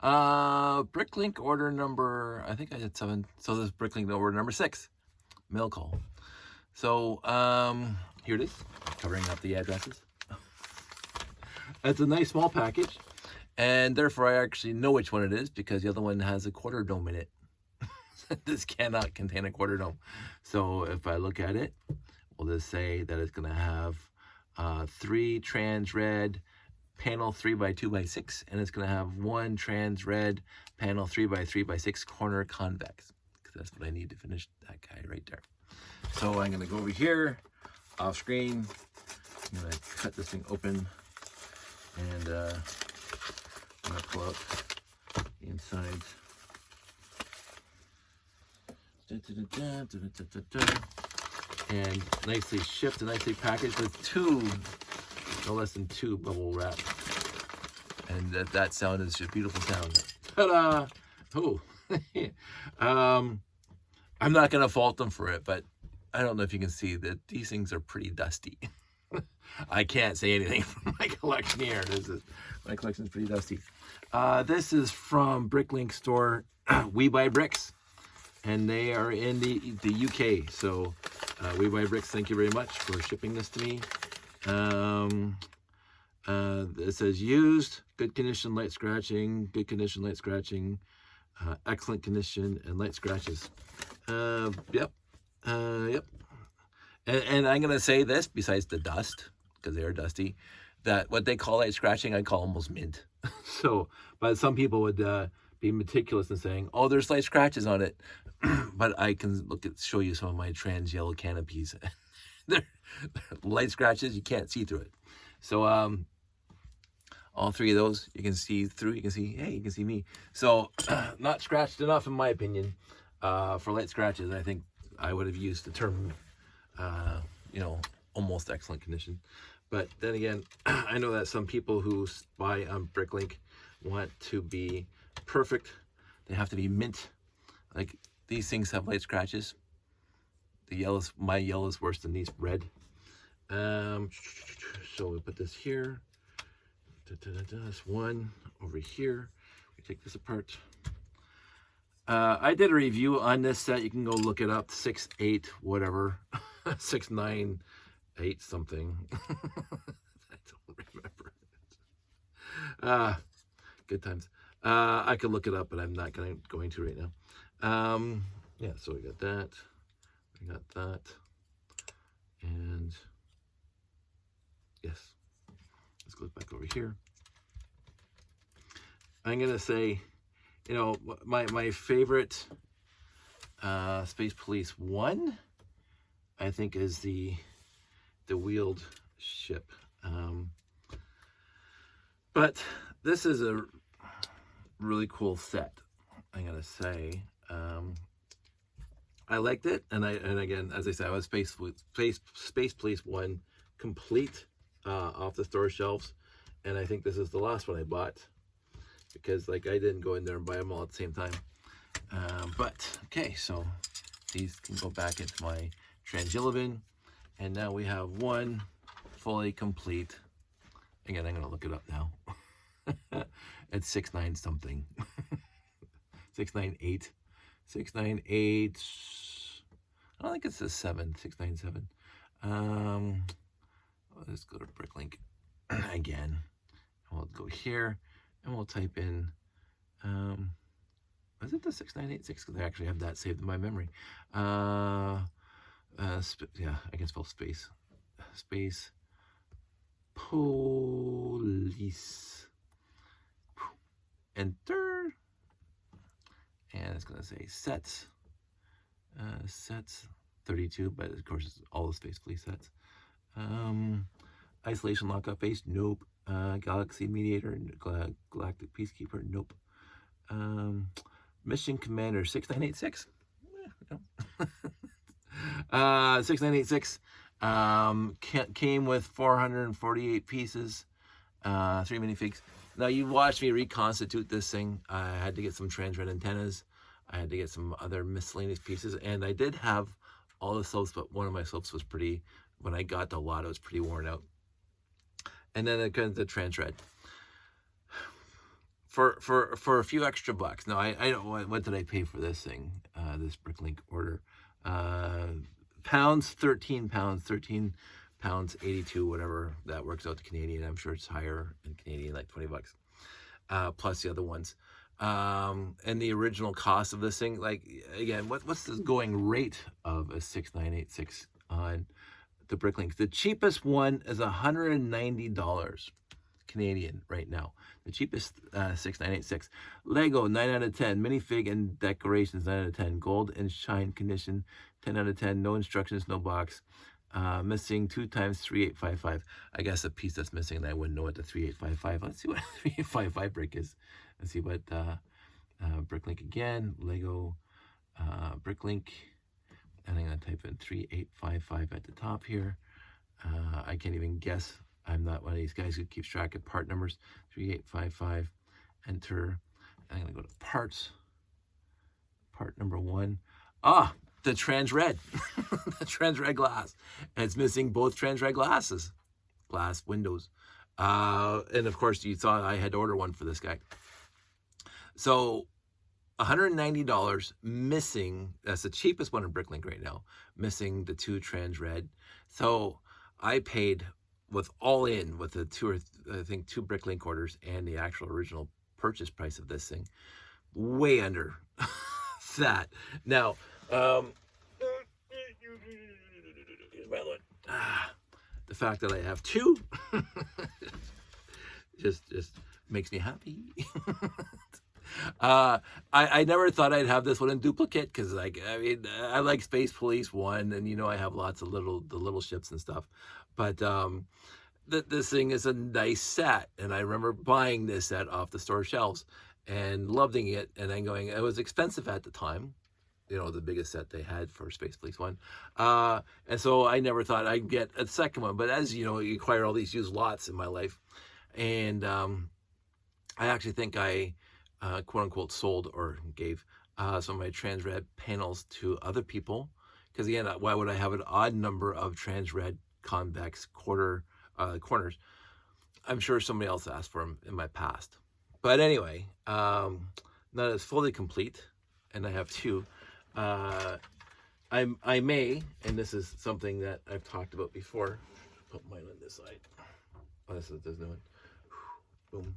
Bricklink order number, I think I did 7. So this is Bricklink order number 6, mail call. So, here it is, covering up the addresses. It's a nice small package, and therefore I actually know which one it is because the other one has a quarter dome in it. This cannot contain a quarter dome. So if I look at it, we'll just say that it's going to have 3 trans red panel 3x2x6, and it's going to have 1 trans red panel 3x3x6 corner convex, because that's what I need to finish that guy right there. So I'm going to go over here off screen. I'm going to cut this thing open, and I'm going to pull out the insides. And nicely shipped and nicely packaged with 2, no less than 2 bubble wrap. And that sound is just a beautiful sound. Ta-da! Oh, I'm not gonna fault them for it, but I don't know if you can see that these things are pretty dusty. I can't say anything from my collection here. My collection is pretty dusty. This is from Bricklink store, We Buy Bricks. And they are in the UK. So We Buy Bricks, thank you very much for shipping this to me. It says used, good condition, light scratching, good condition, light scratching, excellent condition, and light scratches. Yep. And I'm going to say this, besides the dust, because they are dusty, that what they call light scratching, I call almost mint. So, but some people would be meticulous in saying, oh, there's light scratches on it. But I can show you some of my trans yellow canopies. they're light scratches, you can't see through it. So all 3 of those you can see through. You can see, hey, you can see me. So not scratched enough in my opinion for light scratches. I think I would have used the term almost excellent condition. But then again, I know that some people who buy on Bricklink want to be perfect. They have to be mint. Like, these things have light scratches. My yellow is worse than these red. So we put this here. This one over here. We take this apart. I did a review on this set. You can go look it up. 6.8 whatever. 6.9.8 something. I don't remember. Good times. I could look it up, but I'm not going to right now. Yeah, so we got that. We got that. And yes, let's go back over here. I'm going to say, my favorite Space Police 1, I think, is the wheeled ship. But this is a really cool set, I'm gonna say. I liked it, and again, as I said, I was Space Police 1 complete off the store shelves, and I think this is the last one I bought because I didn't go in there and buy them all at the same time. But okay, so these can go back into my trans yellow bin, and now we have one fully complete. Again, I'm gonna look it up now. It's 6.9 something. 6.98. 6.98. I don't think it's a 7. 6.97. Let's go to Bricklink again. We'll go here and we'll type in. Is it the 6986? Because I actually have that saved in my memory. Yeah, I can spell space. Space Police. Enter. And it's going to say sets. Sets 32, but of course it's all the Space Police sets. Isolation Lockup Base, nope. Galaxy Mediator, Galactic Peacekeeper, nope. Mission Commander 6986. 6986 came with 448 pieces, 3 minifigs. Now, you watched me reconstitute this thing. I had to get some trans red antennas. I had to get some other miscellaneous pieces, and I did have all the slopes, but one of my slopes was pretty, when I got the lot, it was pretty worn out. And then it comes to trans red. for a few extra bucks. No, I don't. What did I pay for this thing? This Bricklink Order. Pounds, 13 pounds, 82, whatever that works out to Canadian. I'm sure it's higher in Canadian, like 20 bucks, plus the other ones. And the original cost of this thing, like, again, what's the going rate of a 6986 on the Bricklink? The cheapest one is $190 Canadian right now. The cheapest 6986. Lego, 9 out of 10. Minifig and decorations, 9 out of 10. Gold and shine condition, 10 out of 10. No instructions, no box. Missing 2 times 3855. I guess a piece that's missing, and I wouldn't know what the 3855. Let's see what 3855 brick is. Let's see what Bricklink again. Lego Bricklink. And I'm going to type in 3855 at the top here. I can't even guess. I'm not one of these guys who keeps track of part numbers. 3855. Enter. I'm going to go to parts. Part number 1. Ah, the trans red. The trans red glass. And it's missing both trans red glass windows. And of course, you saw I had to order one for this guy. So $190 missing. That's the cheapest one in Bricklink right now. Missing the 2 trans red. So I paid with all in with the 2 Bricklink orders and the actual original purchase price of this thing, way under that. Now, the fact that I have 2 just makes me happy. I never thought I'd have this one in duplicate, because I like Space Police 1, and I have lots of the little ships and stuff, but this thing is a nice set, and I remember buying this set off the store shelves and loving it, and then going, it was expensive at the time, the biggest set they had for Space Police 1, and so I never thought I'd get a second one. But as you acquire all these used lots in my life, and I actually think I quote unquote sold or gave some of my trans red panels to other people, because again, why would I have an odd number of trans red convex corners? I'm sure somebody else asked for them in my past, but anyway, now it's fully complete, and I have 2. I may, and this is something that I've talked about before. Put mine on this side. Oh, this new one. Boom.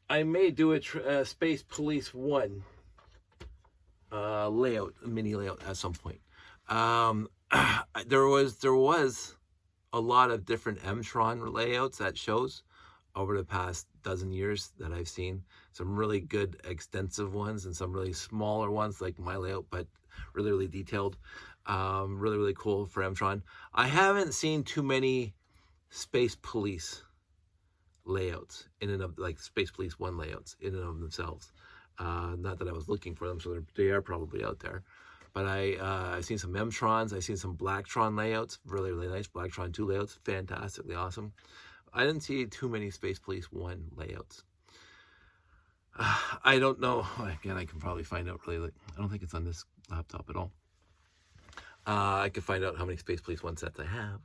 I may do a Space Police 1 layout, a mini layout at some point. There was a lot of different M-Tron layouts at shows over the past dozen years that I've seen. Some really good extensive ones, and some really smaller ones like my layout, but really, really detailed. Really, really cool for M-Tron. I haven't seen too many Space Police layouts in and of, like Space Police 1 layouts in and of themselves. Not that I was looking for them, so they are probably out there. But I've seen some M-Trons, I've seen some Blacktron layouts, really, really nice. Blacktron 2 layouts, fantastically awesome. I didn't see too many Space Police 1 layouts. I don't know. Again, I can probably find out really. I don't think it's on this laptop at all. I could find out how many Space Police 1 sets I have,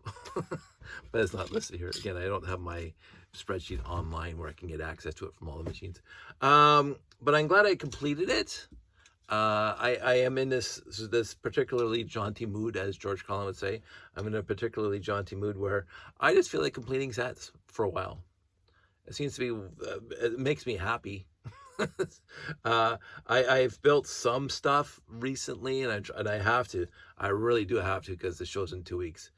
but it's not listed here. Again, I don't have my spreadsheet online where I can get access to it from all the machines. But I'm glad I completed it. I am in this particularly jaunty mood, as George Carlin would say. I'm in a particularly jaunty mood where I just feel like completing sets for a while. It seems to be, it makes me happy. I've built some stuff recently, and I really do have to, because the show's in 2 weeks.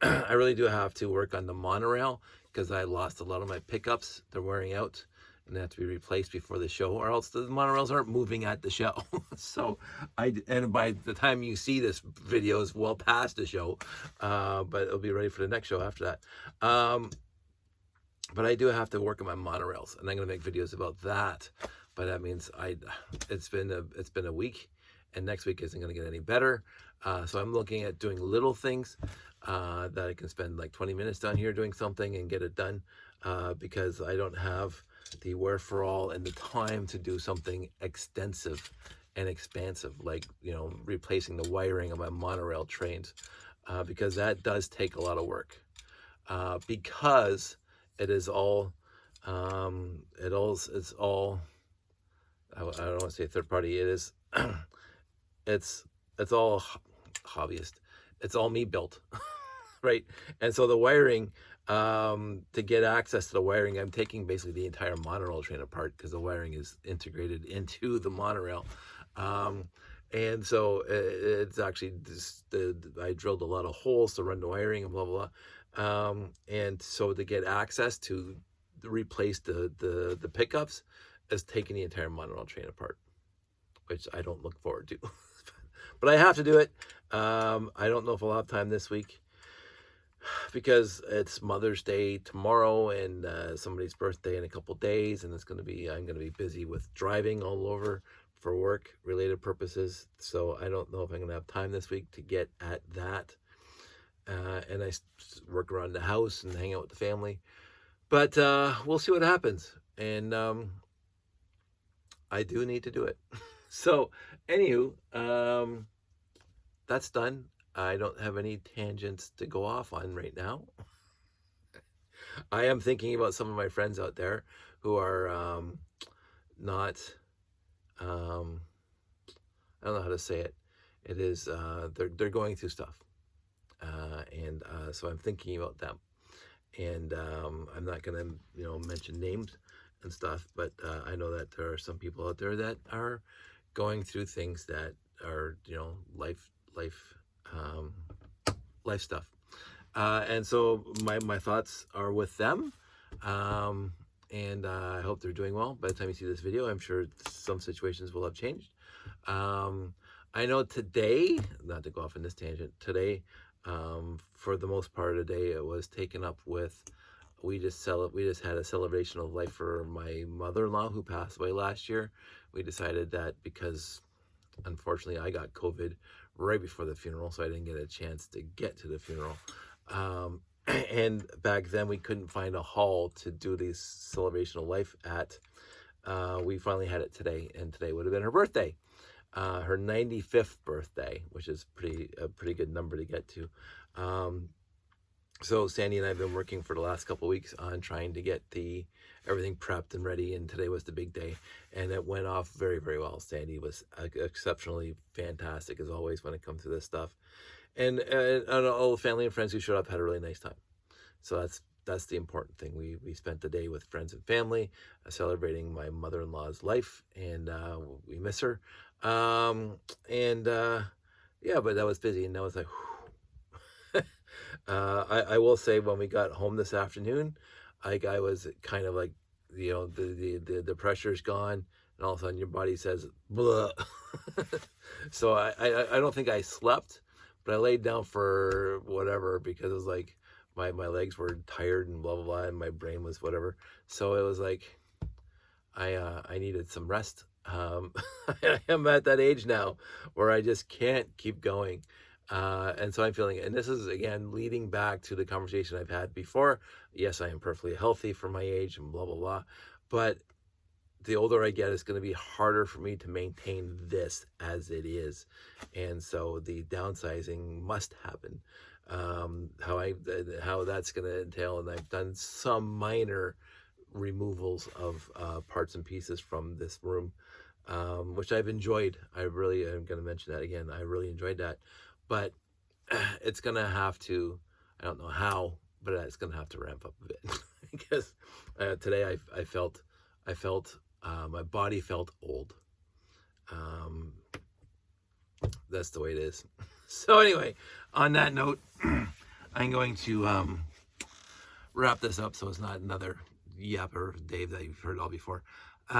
I really do have to work on the monorail, because I lost a lot of my pickups. They're wearing out, and they have to be replaced before the show, or else the monorails aren't moving at the show. So and by the time you see this video, is well past the show, but it'll be ready for the next show after that. But I do have to work on my monorails, and I'm going to make videos about that. But that means it's been a week, and next week isn't going to get any better. So I'm looking at doing little things that I can spend like 20 minutes down here doing something and get it done, because I don't have the wherewithal and the time to do something extensive and expansive, like replacing the wiring of my monorail trains, because that does take a lot of work, because it is all It's all, I don't want to say third party. It is, it's all hobbyist. It's all me built, right? And so the wiring, to get access to the wiring, I'm taking basically the entire monorail train apart because the wiring is integrated into the monorail. And so it's actually I drilled a lot of holes to run the wiring and blah, blah, blah. And so to get access to replace the pickups is taking the entire monorail train apart, which I don't look forward to. But I have to do it. I don't know if I'll have time this week because it's Mother's Day tomorrow and somebody's birthday in a couple days, and I'm gonna be busy with driving all over for work related purposes. So I don't know if I'm gonna have time this week to get at that. And I work around the house and hang out with the family, but we'll see what happens. And I do need to do it. So anywho, that's done. I don't have any tangents to go off on right now. I am thinking about some of my friends out there who are not, I don't know how to say it. It is, they're going through stuff. And so I'm thinking about them. And I'm not going to, mention names and stuff, but I know that there are some people out there that are going through things that are, life stuff. And so my thoughts are with them. And I hope they're doing well. By the time you see this video, I'm sure some situations will have changed. I know today, not to go off on this tangent, today, for the most part of the day, it was taken up with, we just had a celebration of life for my mother-in-law who passed away last year. We decided that because unfortunately I got COVID right before the funeral, so I didn't get a chance to get to the funeral. And back then we couldn't find a hall to do this celebration of life at. We finally had it today, and today would have been her birthday, her 95th birthday, which is a pretty good number to get to. So Sandy and I have been working for the last couple of weeks on trying to get everything prepped and ready, and today was the big day, and it went off very, very well. Sandy was exceptionally fantastic as always when it comes to this stuff, and all the family and friends who showed up had a really nice time. So that's the important thing. We spent the day with friends and family, celebrating my mother-in-law's life, and we miss her. Yeah, but that was busy, and that was like, I will say when we got home this afternoon, I was kind of like, the pressure's gone, and all of a sudden your body says, blah. So I don't think I slept, but I laid down for whatever, because it was like my legs were tired and blah, blah, blah, and my brain was whatever. So it was like, I needed some rest. I am at that age now where I just can't keep going. And so I'm feeling, and this is again leading back to the conversation I've had before. Yes, I am perfectly healthy for my age and blah, blah, blah. But the older I get, it's going to be harder for me to maintain this as it is. And so the downsizing must happen. How that's going to entail. And I've done some minor removals of parts and pieces from this room, which I've enjoyed. I really am going to mention that again. I really enjoyed that. But it's going to have to, I don't know how, but it's going to have to ramp up a bit. Because today I felt my body felt old. That's the way it is. So anyway, on that note, I'm going to wrap this up so it's not another yapper Dave that you've heard all before.